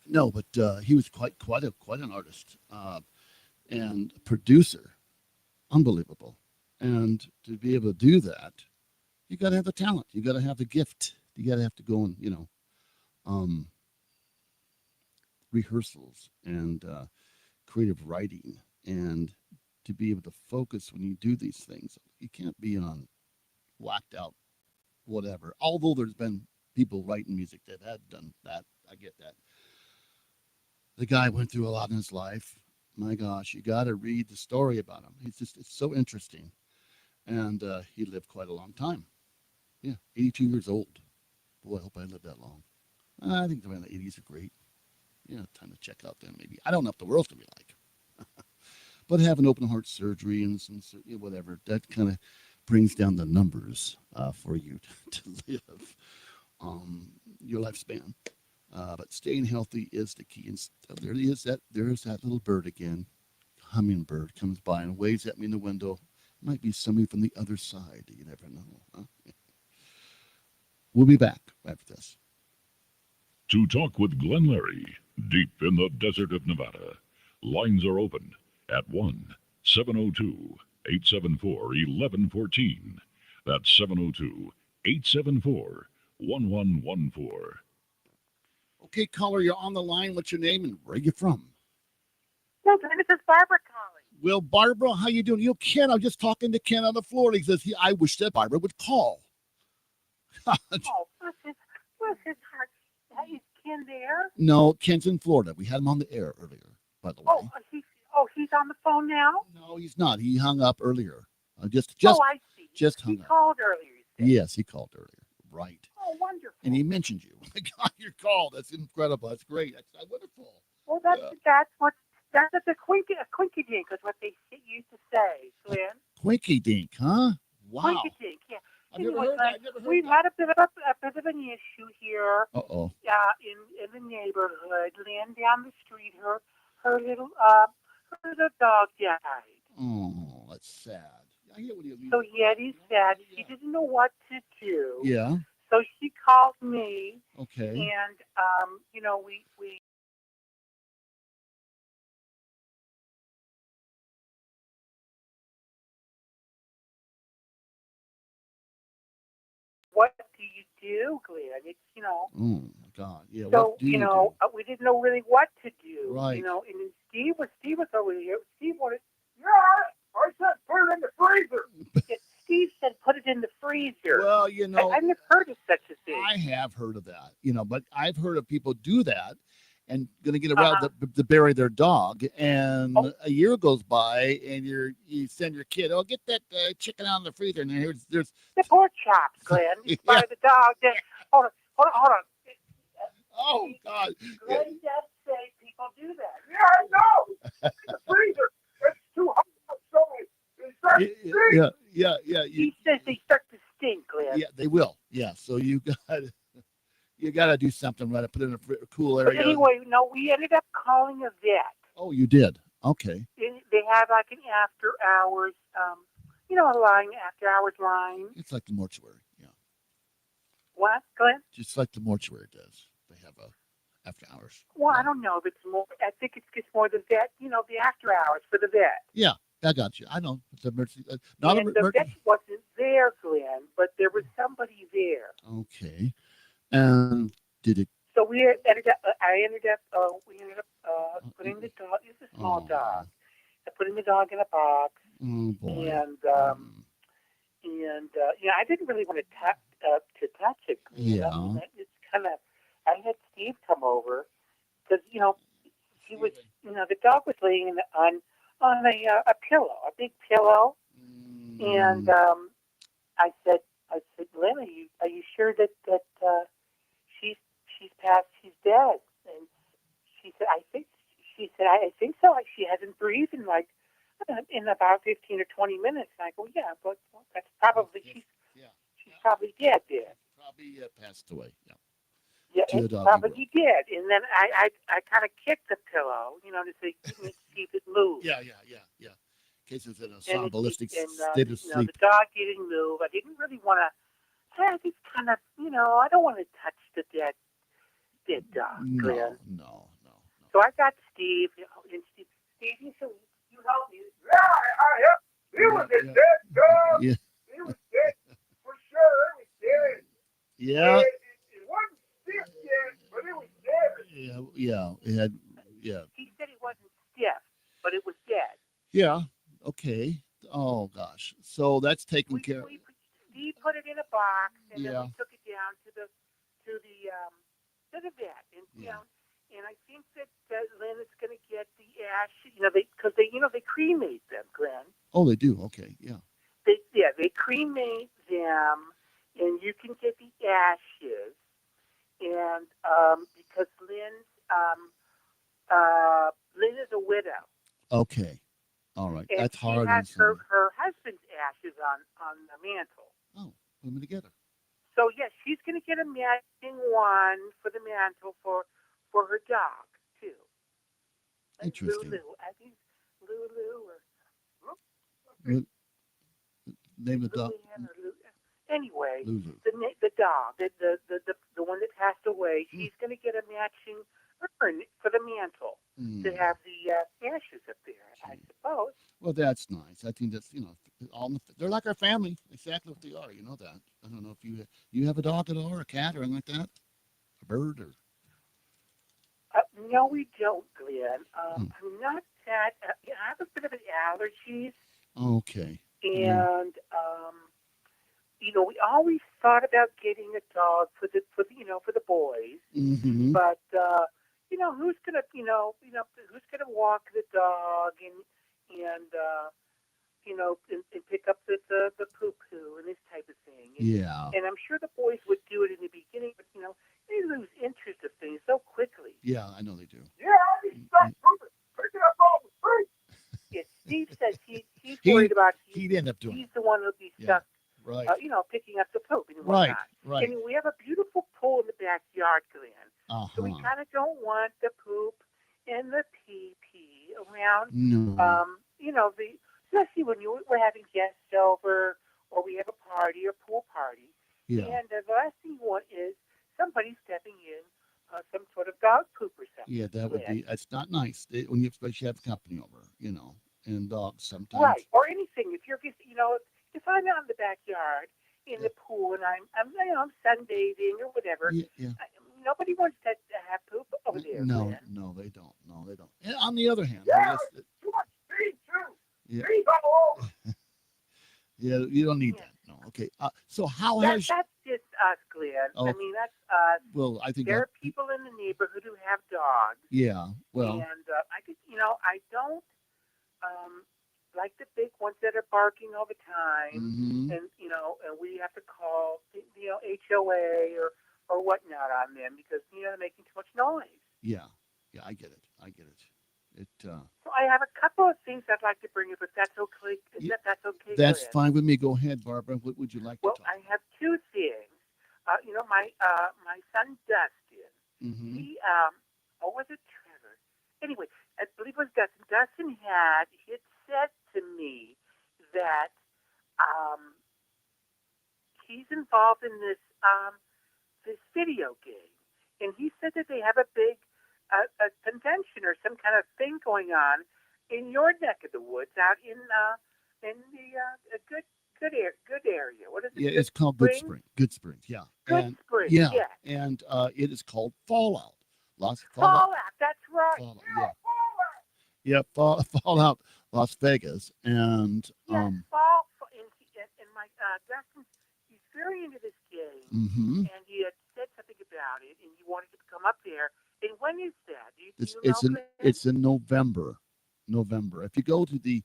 No, but he was quite an artist and producer. Unbelievable. And to be able to do that, you got to have the talent. You got to have the gift. You got to have to go and rehearsals and creative writing, and to be able to focus when you do these things. You can't be on whacked out whatever. Although there's been people writing music that have done that. I get that. The guy went through a lot in his life. My gosh, you got to read the story about him. It's so interesting. And he lived quite a long time. Yeah, 82 years old. Boy, I hope I live that long. I think the 80s are great. Yeah, time to check out then maybe. I don't know if the world's going to be like. But having open heart surgery and some whatever, that kind of brings down the numbers for you to live your lifespan. But staying healthy is the key. And there's that little bird again. Hummingbird comes by and waves at me in the window. Might be somebody from the other side. You never know. Huh? We'll be back after this. To talk with Glenn Larry, deep in the desert of Nevada. Lines are open at 1-702-874-1114. That's 702-874-1114. Okay, caller, you're on the line. What's your name and where are you from? No, this is Barbara calling. Well, Barbara, how you doing? You know, Ken, I was just talking to Ken out of Florida. He says, I wish that Barbara would call. Oh, bless his heart. Is Ken there? No, Ken's in Florida. We had him on the air earlier, by the way. He's on the phone now? No, he's not. He hung up earlier. I see. Just hung he up. Called earlier. Yes, he called earlier. Right. Oh, wonderful. And he mentioned you. I got your call. That's incredible. That's great. That's wonderful. Well, that's a quinky dink is what they used to say, Glenn. Quinky dink, huh? Wow. Quinky dink, yeah. I've never heard that. We've had a bit of an issue here. Uh-oh. In the neighborhood. Lynn down the street, her little dog died. Oh, that's sad. I get what you mean. So yeah, it is sad. She didn't know what to do. Yeah. So she called me. Okay. And we what do you do, Glenn? It's Oh my God. Yeah. So what do you do? we didn't know really what to do. Right. And then Steve was over here. Steve wanted. I said put it in the freezer. Steve said put it in the freezer. Well, I've never heard of such a thing. I have heard of that, but I've heard of people do that and going to get around to bury their dog. And a year goes by and you send your kid, get that chicken out of the freezer. And there's the pork chops, Glenn. You buy the dog. Hold on. Oh, God. Glenn does say people do that. Yeah, I know. The freezer. It's too hot. Yeah. He says they start to stink, Glenn. Yeah, they will. Yeah, so you gotta do something right. Put it in a cool area. But anyway, we ended up calling a vet. Oh, you did. Okay. They have like an after hours, after hours line. It's like the mortuary. Yeah. What, Glenn? Just like the mortuary does. They have a after hours. Well, I don't know if it's more. I think it's just more the vet. The after hours for the vet. Yeah. I got you. I know. It's emergency. The vet wasn't there, Glenn, but there was somebody there. Okay. And did it? So we ended up putting the dog. It's a small dog. Putting the dog in a box. Oh boy. And I didn't really want to touch it. Glenn. Yeah. It's kind of. I had Steve come over because he was. The dog was laying on a pillow, a big pillow, and I said, Lynn, are you sure that she's passed, she's dead? And she said, I think so. Like she hasn't breathed in in about 15 or 20 minutes. And I go, yeah, but that's probably she's probably dead. Probably passed away. Yeah. Yeah, it probably did. And then I kind of kicked the pillow, to see if it moved. Yeah. In case it's in a somnamblistic state of sleep. The dog didn't move. I didn't really want to. I just kind of, I don't want to touch the dead dog. No. So I got Steve, and Steve, you help me. Yeah, he was a dead dog. Yeah. He was dead for sure. He was dead. Yeah. It wasn't sick yet, but it was dead. Yeah. It had Yeah. He said it wasn't stiff, but it was dead. Yeah. Okay. Oh gosh. So that's taken care of. Steve put it in a box, and then Yeah. we took it down to the vet, and you know, and I think that Lynn is going to get the ash. They cremate them, Glenn. Oh, they do. Okay. Yeah. They cremate them, and you can get the ashes. And because Lynn is a widow. Okay. All right. And That's hard. She has her husband's ashes on the mantle. Oh, put them together. So yes, she's going to get a matching one for the mantle for her dog too. Like Interesting. Lulu, I think Lulu or Name of the dog. Anyway, Lulu. the dog, the one that passed away, she's going to get a matching urn for the mantle to have the ashes up there, I suppose. Well, that's nice. I think that's they're like our family, exactly what they are. You know that. I don't know if you have a dog at all, or a cat, or anything like that, a bird, or. No, we don't, Glenn. I'm not that. I have a bit of an allergies. Okay. And we always thought about getting a dog for the boys. Mm-hmm. But who's gonna walk the dog and pick up the poo poo and this type of thing. Yeah. And I'm sure the boys would do it in the beginning, but they lose interest of things so quickly. Yeah, I know they do. Yeah, I need to start pooping. Pick it up all the street. Yeah, Steve says he's worried about. He'd end up doing. He's the one who'll be stuck. Right. Picking up the poop and Right. whatnot. Right. And we have a beautiful pool in the backyard, Glenn. Uh-huh. So we kind of don't want the poop and the pee around. No. Especially when we're having guests over or we have a party or pool party. Yeah. And the last thing you want is somebody stepping in some sort of dog poop or something. Yeah, that would be. It's not nice when you especially have company over, and dogs sometimes. Right. Or anything. If you're just, if I'm out in the backyard in the pool and I'm sunbathing or whatever. Yeah. Nobody wants to have poop over there. No, Glenn. no, they don't. No, they don't. And on the other hand, Too much speed, too. Yeah. Speed all over. Yeah, you don't need that. No. Okay. So how has That's just us, Glenn. Oh. I mean, that's us. well, I think There that, are people in the neighborhood who have dogs. yeah. Well, And I don't like the big ones that are barking all the time, mhm. and we have to call HOA or whatnot on them because they're making too much noise. yeah, I get it. It. So I have a couple of things I'd like to bring up, if that's okay. That's okay. That's Glenn? fine with me. Go ahead, Barbara. What would you like Well, to talk? I have two things. My son Dustin. Mm-hmm. He or was it Trevor? Anyway, I believe it was Dustin. Dustin had said to me that he's involved in this video game, and he said that they have a big a convention or some kind of thing going on in your neck of the woods, out in the good area. What is it? Yeah, it's called Good Spring. Good Springs. Yeah. Good Spring. Yeah. Yeah. And it is called Fallout. Lots of Fallout. That's right. Fallout. Yeah. Fallout, Las Vegas, and and my Dustin, he's very into this game, mhm. and he had said something about it, and he wanted to come up there. And when is that? Do you It's in November. If you go to the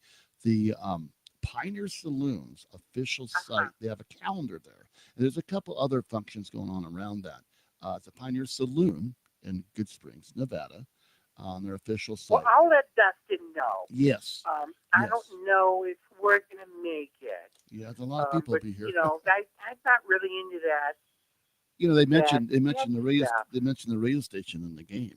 Pioneer Saloon's official site, they have a calendar there. And there's a couple other functions going on around that. It's a Pioneer Saloon in Good Springs, Nevada, on their official site. Well, I'll let Dustin know. Yes. I don't know if we're going to make it. Yeah, there's a lot of people but, will be here. I'm not really into that. They mentioned the radio. stuff. They mentioned the radio station in the game.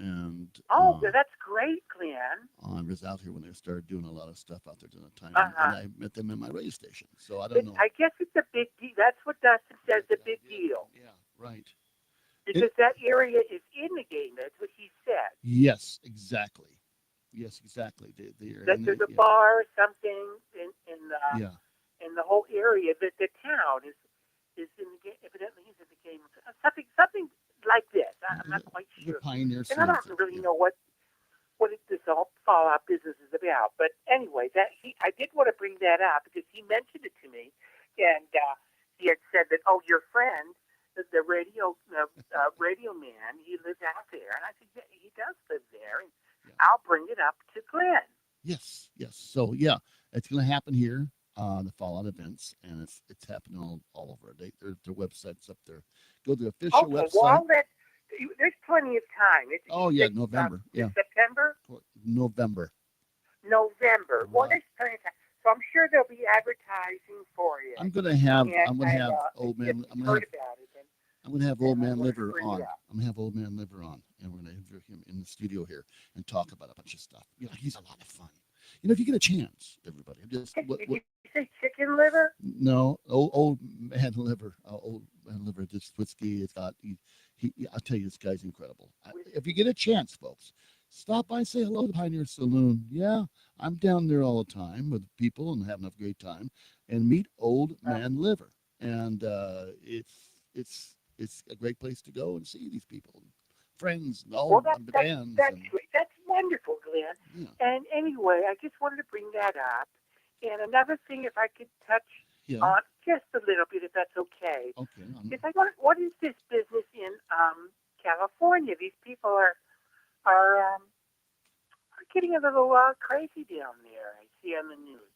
And that's great, Glenn. I was out here when they started doing a lot of stuff out there during the time, Uh-huh. and I met them in my radio station. So I don't know. I guess it's a big deal. That's what Dustin says. A big deal. Yeah, right. Because that area is in the game. That's what he said. Yes, exactly. That there's a bar or something in the whole area. That the town is in the game. Evidently, he's in the game. Something like this. I'm not quite sure. true. Pioneer And I don't Saloon. really know what this all Fallout business is about. But anyway, I did want to bring that up because he mentioned it to me, and he had said that, oh, your friend, the radio man, he lives out there, and I said, yeah, he does live there, and I'll bring it up to Glenn. Yes. So yeah, it's going to happen here. The Fallout events, and it's happening all over. Their website's up there. Go to the official website. Well, there's plenty of time. November. September. November. Well, there's plenty of time. So I'm sure there'll be advertising for you. I'm gonna have old man. I'm gonna have old man Liver on. I'm gonna have old man Liver on, and we're gonna interview him in the studio here and talk about a bunch of stuff. He's a lot of fun. If you get a chance, everybody. Did you say chicken liver? No, old man Liver. Old man Liver. This whiskey. It's got. I'll tell you, this guy's incredible. If you get a chance, folks, stop by and say hello to Pioneer Saloon. Yeah, I'm down there all the time with people and having a great time. And meet Old Man Liver. And it's a great place to go and see these people, friends, and all the bands. That's great. That's wonderful, Glenn. Yeah. And anyway, I just wanted to bring that up. And another thing, if I could touch on just a little bit, if that's okay. Okay. What is this business in California? These people are getting a little crazy down there. I see on the news.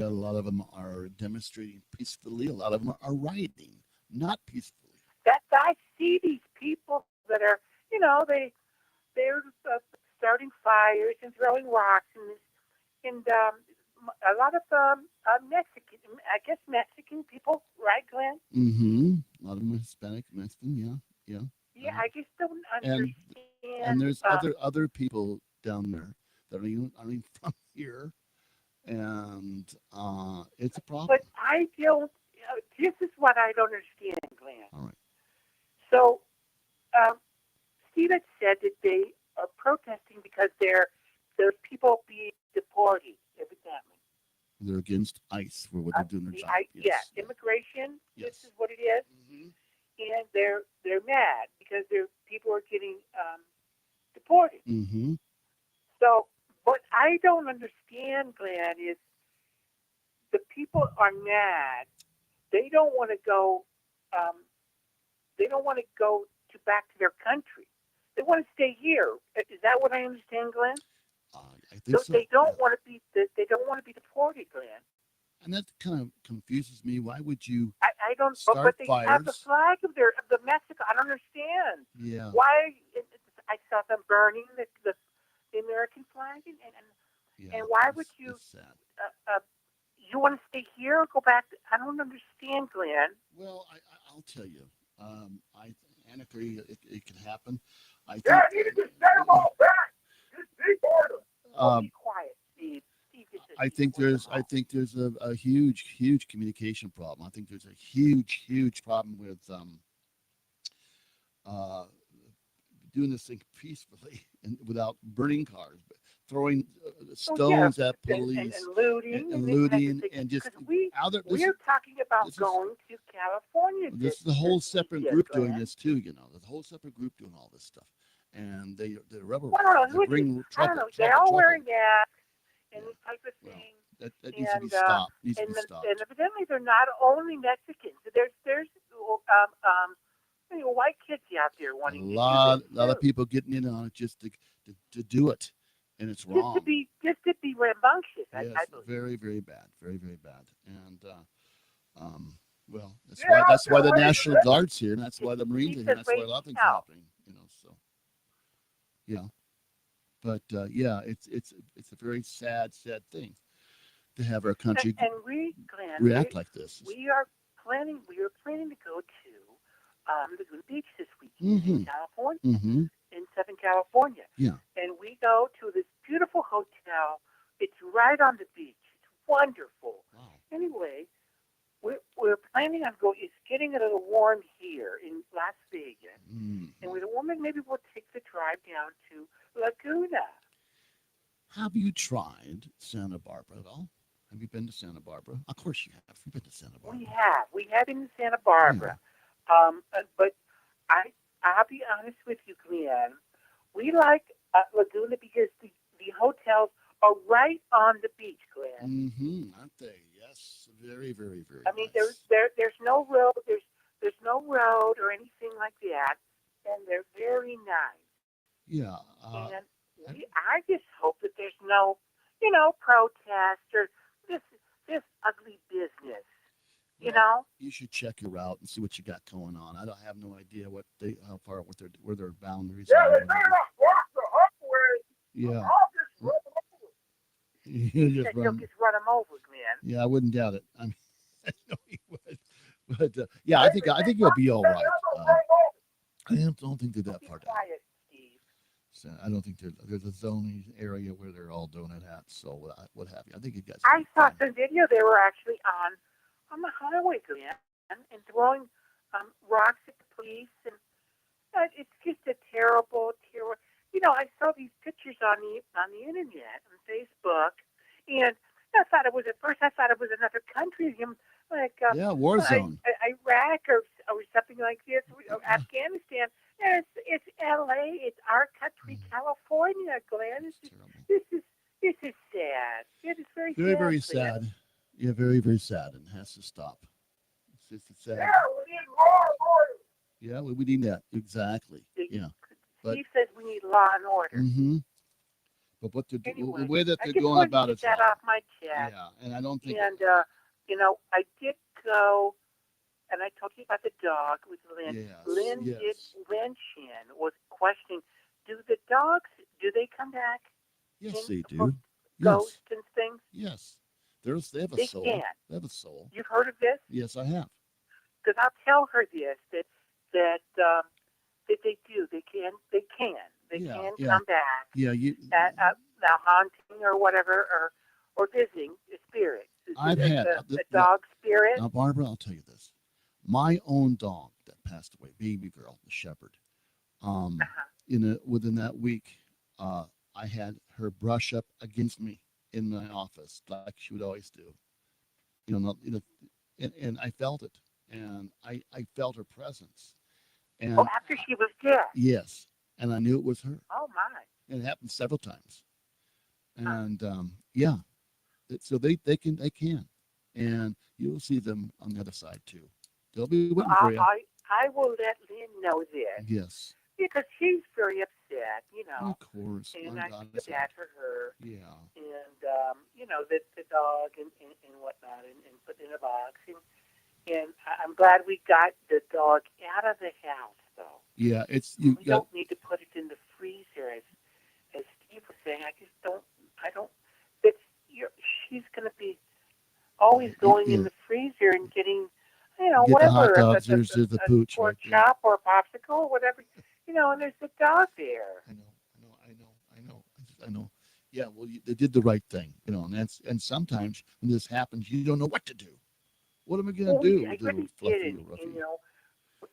A lot of them are demonstrating peacefully. A lot of them are rioting, not peacefully. I see these people that are, they're starting fires and throwing rocks and a lot of Mexican people, right, Glenn? Mm-hmm. A lot of them are Hispanic, Mexican, yeah. Yeah, I just don't understand. And there's other people down there that aren't even from here, and it's a problem. But I don't. This is what I don't understand, Glenn. All right. So, Steve had said that they are protesting because there's people being deported, evidently. They're against ICE for what they're doing their job. Immigration. Yes. This is what it is. Mm-hmm. And they're mad because people are getting deported. Mm-hmm. So what I don't understand, Glenn, is the people are mad. They don't want to go. They don't want to go back to their country. They want to stay here. Is that what I understand, Glenn? I think so. They don't want to be. They don't want to be deported, Glenn. And that kind of confuses me. Why would you? I don't. Start but they fires? have the flag of the Mexico. I don't understand. Yeah. Why? I saw them burning the American flag, and why would you? It's sad. You want to stay here or go back? I don't understand, Glenn. Well, I'll tell you. I agree. It can happen. I think. Yeah, you need to just send them all back. Just deport them. Be quiet, Steve. I think there's a huge communication problem. I think there's a huge problem with doing this thing peacefully and without burning cars, but throwing stones at police and looting and just we're talking about going to California. This is a whole separate group doing this too. There's a whole separate group doing all this stuff, and they're rebel. They bring trouble. They're all wearing masks and this type of thing. That needs to be stopped. And evidently, they're not only Mexicans. There's white kids out there wanting a lot of people getting in on it just to do it, and it's wrong. Just to be rambunctious. Yes, I believe. very bad, very bad, and well, that's why the National Guard's here, and that's why the Marines are here, and that's why a lot of things are happening. So yeah, but it's a very sad thing to have our country and we, Glenn, react like this. We are planning to go to Laguna Beach this weekend in California, in Southern California. Yeah. And we go to this beautiful hotel. It's right on the beach. It's wonderful. Wow. Anyway, we're planning on going. It's getting a little warm here in Las Vegas, and with a woman, maybe we'll take the drive down to Laguna. Have you tried Santa Barbara at all? Have you been to Santa Barbara? Of course you have. You've been to Santa Barbara. We have been to Santa Barbara. Yeah. But I I'll be honest with you, Glenn. We like Laguna because the hotels are right on the beach, Glenn. Mm-hmm. Aren't they? Yes. Very, very, very. I mean, nice. there's no road, there's no road or anything like that, and they're very nice. Yeah. And I just hope that there's no, protest or this ugly business. You know. You should check your route and see what you got going on. I have no idea where their boundaries Yeah, are. they better not block the highway. Yeah. I'll just run them over. You He just said he'll run. just run them over, Glenn. Yeah, I wouldn't doubt it. I mean, I know he would. But yeah, I think you'll be all right. I don't think they're that far down. Quiet, Steve. So I don't think there's a zoning area where they're all doing it at. So what have you? I think you guys. I saw some video. They were actually on the highway, Glenn, and throwing rocks at the police, and it's just a terrible. I saw these pictures on the internet, on Facebook, and I thought it was another country, like war zone, Iraq or something like this, or Afghanistan. And it's L.A. It's our country, California, Glenn. This is sad. It is very very, sad, very Glenn. sad. Yeah, very, very sad, and has to stop. It's just sad. Yeah, we need law and order. Yeah, we need that exactly. Yeah, but Steve says we need law and order. mm-hmm. But Anyway, the way that I they're just going wanted about to it, get that off my chest. yeah, and I don't think. And I did go, and I told you about the dog with Lynn. Yes, Lynn yes. was questioning, do the dogs come back? Yes, in they do. for Ghosts and things. Yes, they have a They soul. can. They have a soul. You've heard of this? Yes, I have. Because I'll tell her this that they do. They can Yeah. come back. Yeah, Now haunting or whatever or visiting the spirit. I've had the dog spirit. Now, Barbara, I'll tell you this. My own dog that passed away, baby girl, the shepherd. Within that week, I had her brush up against me in my office like she would always do. And I felt it, and I felt her presence. And after she was dead. yes, and I knew it was her. Oh my! And it happened several times. And yeah, so they can, and you'll see them on the other side too. They'll be waiting for you. I will let Lynn know this. Yes. Because she's very upset, Of course. And My I God, feel bad for her. Yeah. And the dog and whatnot and put in a box. And I'm glad we got the dog out of the house, though. Yeah, we don't need to put it in the freezer, as Steve was saying. She's going to be always going in the freezer and getting, Get whatever. the hot dogs, there's the pooch or right there. chop or popsicle or whatever, and there's the dog there. I know. Yeah, well, they did the right thing, and sometimes when this happens, you don't know what to do. What am I going to do? I Little really fluffy did, or and, roughy.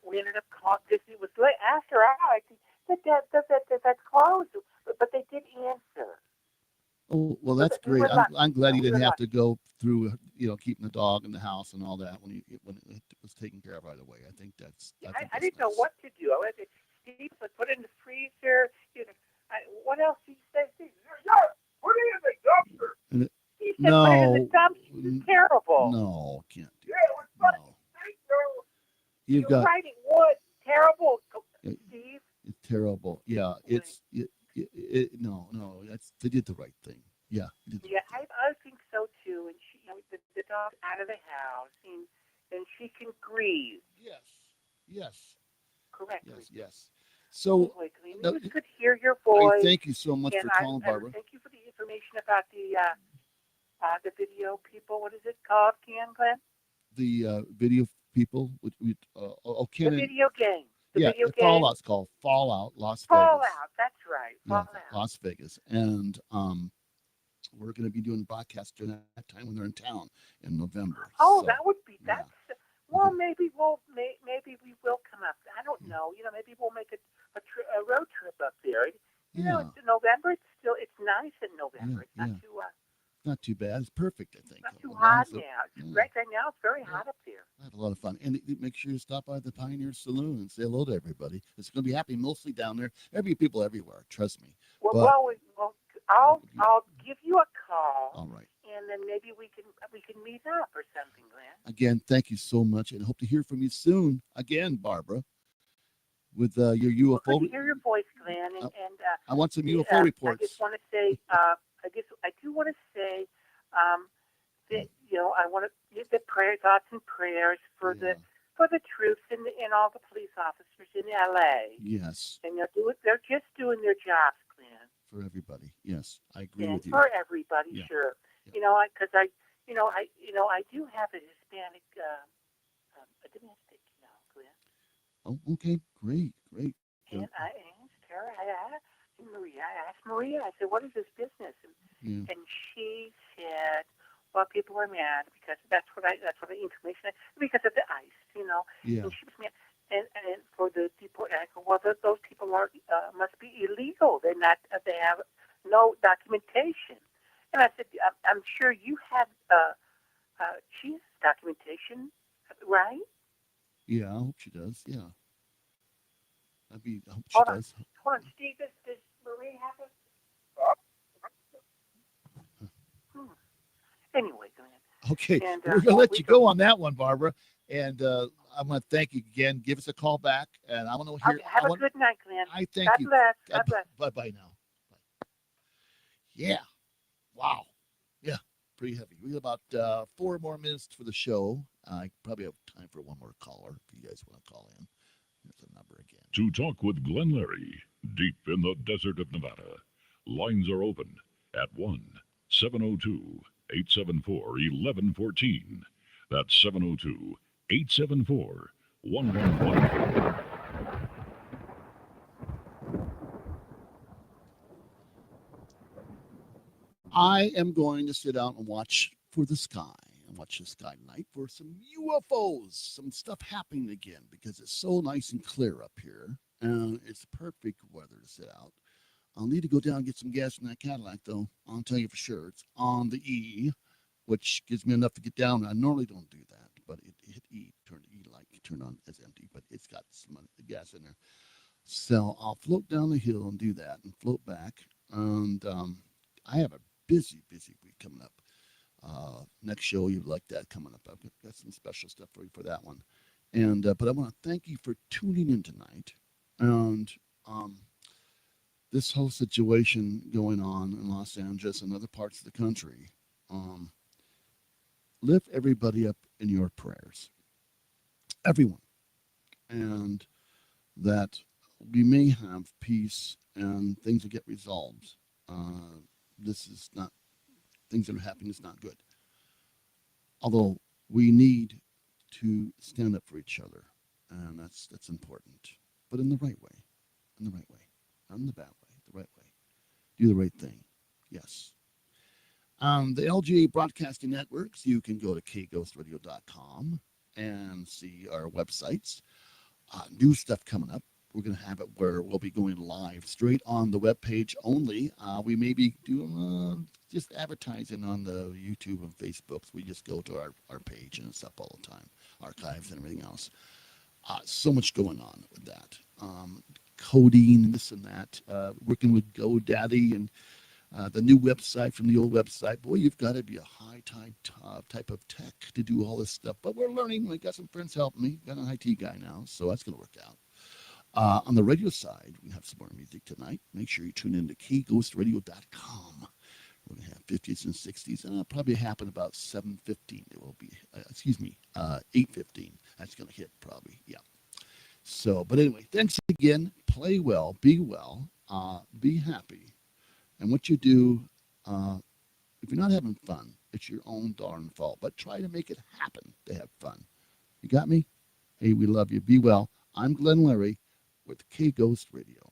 we ended up calling this. It was late after hours. That's closed, but they did answer. Oh, well, that's we great. were I'm glad you we didn't were have to go through, keeping the dog in the house and all that when it was taken care of right away. I think that's. I didn't know what to do. I said, Steve, put it in the freezer. What else did he say? Yeah, put it in the dumpster. He said, put it in the dumpster. It's terrible. No, can't do Yeah, it was funny. You've You're got. right, it would. Terrible, Steve. It's terrible. Yeah, it's no. They did the right thing. Yeah. Yeah, I think so too. And she, the dog's out of the house, and she can grieve. Yes. Correctly. Yes. So Anyway, Glenn, it was good to hear your voice. thank you so much and for calling, Barbara. Thank you for the information about the video people. What is it called, Glenn? The video people, The Ken. video game. The video game. Fallout's called Fallout Las Vegas. Fallout, that's right. Yeah, Fallout. Las Vegas, and we're going to be doing broadcasts during that time when they're in town in November. Oh, So, that would be yeah. Well, maybe we will come up. I don't know. Maybe we'll make a road trip up there. It's November. It's nice in November. It's not too Not too bad. It's perfect, I think. Not too Well, hot so- now. yeah. Right now, it's very hot up here. I have a lot of fun. And make sure you stop by the Pioneer Saloon and say hello to everybody. It's going to be happening mostly down there. There'll be people everywhere. Trust me. Well, But- I'll give you a call. All right. And then maybe we can meet up or something, Glenn. Again, thank you so much, and hope to hear from you soon. Again, Barbara, with your UFO. Well, good to hear your voice, Glenn. And I want some UFO I reports. just want to say, I do want to say that I want to give the thoughts and prayers for the troops and all the police officers in L.A. Yes. And they're just doing their jobs, Glenn. For everybody. Yes, I agree And with you. for everybody, Yeah. sure. Yeah. Because I do have a Hispanic a domestic, Glenn. Oh, okay, great. And I asked her, I asked Maria, I said, what is this business? Yeah. And she said, well, people are mad because that's what the information, because of the ICE, Yeah. And she was mad. And for the deport, I go, well, those people must be illegal. They have no documentation. And I said, I'm sure you have she's documentation, right? Yeah, I hope she does. Yeah. I hope she Hold on. does. Hold on, Steve, does Marie have it? Anyway, Glenn. Okay, And, we're going to let you go on that one, Barbara. And I'm going to thank you again. Give us a call back. And I want to hear. Have a good night, Glenn. I thank God you. bless. God bless. Bye now. Bye. Yeah. Wow. Yeah. Pretty heavy. We got about 4 more minutes for the show. I probably have time for one more caller if you guys want to call in. Here's the number again. To talk with Glenn Larry, deep in the desert of Nevada, lines are open at 1-702-874-1114. That's 702-874-1114. I am going to sit out and watch for the sky and watch the sky tonight for some UFOs, some stuff happening again because it's so nice and clear up here and it's perfect weather to sit out. I'll need to go down and get some gas in that Cadillac though. I'll tell you for sure. It's on the E, which gives me enough to get down. I normally don't do that, but it hit E, turn E light, turn on as empty, but it's got some gas in there. So I'll float down the hill and do that and float back. And I have a busy week coming up. Next show, you'd like that coming up. I've got some special stuff for you for that one. And but I want to thank you for tuning in tonight. And this whole situation going on in Los Angeles and other parts of the country, lift everybody up in your prayers. Everyone. And that we may have peace and things will get resolved. This is not, things that are happening is not good. Although we need to stand up for each other, and that's important. But in the right way, not in the bad way, the right way. Do the right thing, yes. The LGA Broadcasting Networks, you can go to kghostradio.com and see our websites. New stuff coming up. We're going to have it where we'll be going live straight on the webpage only. We may be doing just advertising on the YouTube and Facebook. So we just go to our page and it's up all the time, archives and everything else. So much going on with that. Coding, this and that. Working with GoDaddy and the new website from the old website. Boy, you've got to be a high-tide type of tech to do all this stuff. But we're learning. We got some friends helping me. Got an IT guy now, so that's going to work out. On the radio side, we have some more music tonight. Make sure you tune in to kghostradio.com. We're going to have 50s and 60s, and it'll probably happen about 7:15. It will be, 8:15. That's going to hit probably, yeah. So, but anyway, thanks again. Play well, be happy. And what you do, if you're not having fun, it's your own darn fault. But try to make it happen to have fun. You got me? Hey, we love you. Be well. I'm Glenn Larry with K Ghost Radio.